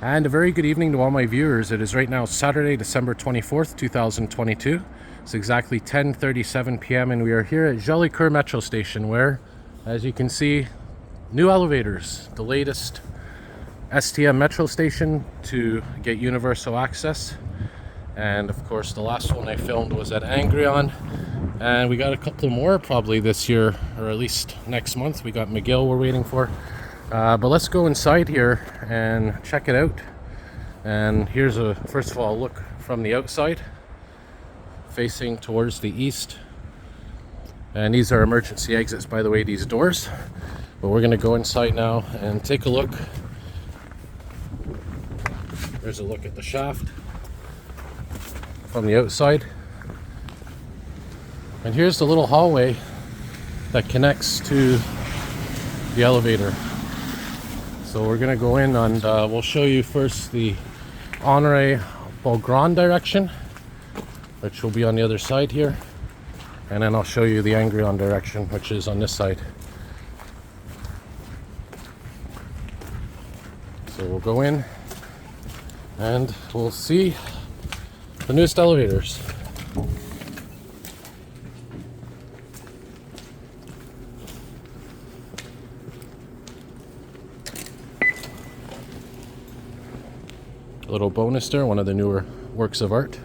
And a very good evening to all my viewers. It is right now Saturday, December 24th, 2022. It's exactly 10:37 p.m. and we are here at Jolicoeur Metro Station where, as you can see, new elevators, the latest STM Metro station to get universal access. And of course the last one I filmed was at Angrion, and we got a couple more probably this year, or at least next month. We got McGill we're waiting for. But let's go inside here and check it out. And here's first of all, look from the outside, facing towards the east. And these are emergency exits, by the way, these doors. But we're gonna go inside now and take a look. There's a look at the shaft from the outside. And here's the little hallway that connects to the elevator. So we're gonna go in and we'll show you first the Honoré Beaugrand direction, which will be on the other side here. And then I'll show you the Angrion direction, which is on this side. So we'll go in and we'll see the newest elevators. A little bonus there, one of the newer works of art.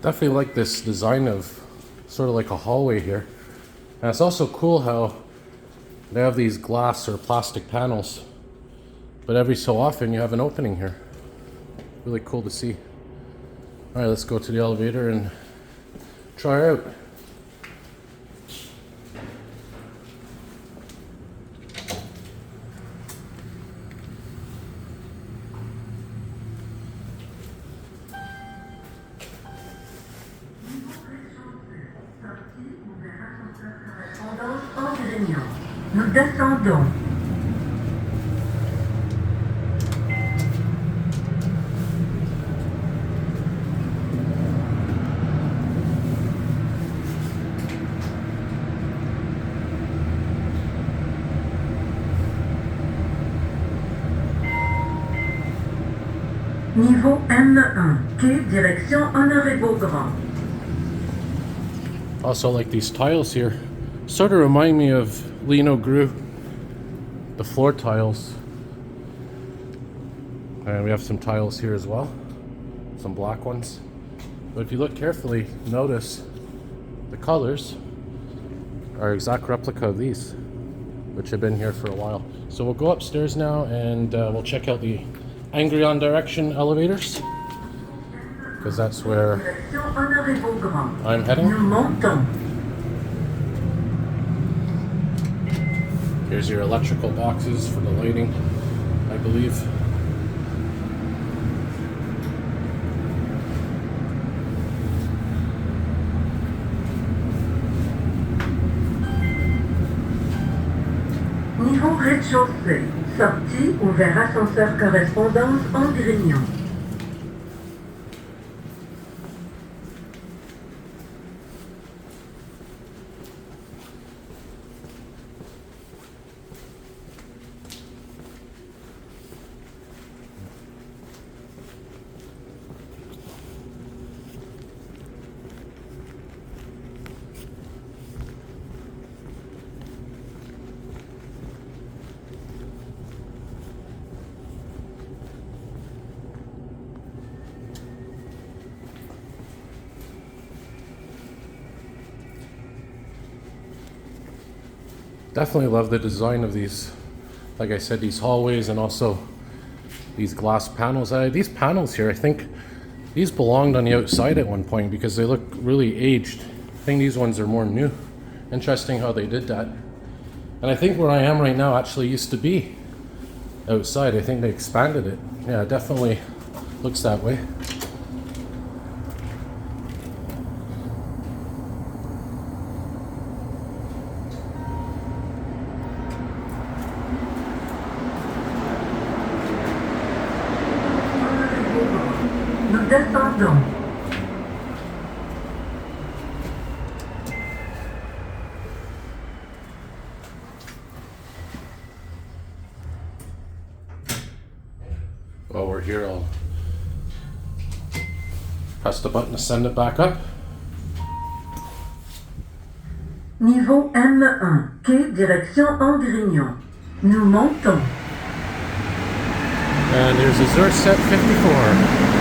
Definitely like this design of sort of like a hallway here. And it's also cool how they have these glass or plastic panels, but every so often you have an opening here. Really cool to see. All right, let's go to the elevator and try her out. Nous descendons. Niveau M1, quai direction Honoré Beaugrand. Also like these tiles here. Sort of remind me of Lino Gru, the floor tiles. And we have some tiles here as well, some black ones. But if you look carefully, notice the colors are exact replica of these, which have been here for a while. So we'll go upstairs now and we'll check out the Angrion direction elevators, because that's where I'm heading. Here's your electrical boxes for the lighting, I believe. Niveau rez-de-chaussée. Sortie ouvert ascenseur correspondance en Grignon. Definitely love the design of these, like I said, these hallways and also these glass panels. These panels here, I think these belonged on the outside at one point because they look really aged. I think these ones are more new. Interesting how they did that. And I think where I am right now actually used to be outside. I think they expanded it. Yeah, it definitely looks that way. descendant. While we're here, I'll press the button to send it back up. Niveau M1, quai direction Angrignon. Nous montons. And there's Azure set 54.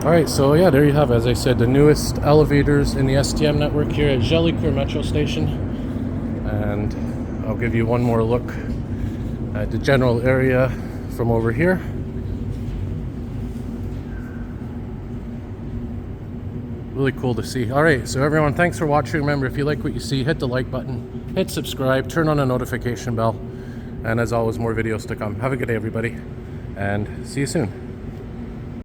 Alright, so yeah, there you have it. As I said, the newest elevators in the STM network here at Jolicoeur Metro Station. And I'll give you one more look at the general area from over here. Really cool to see. Alright, so everyone, thanks for watching. Remember, if you like what you see, hit the like button, hit subscribe, turn on the notification bell, and as always, more videos to come. Have a good day, everybody, and see you soon.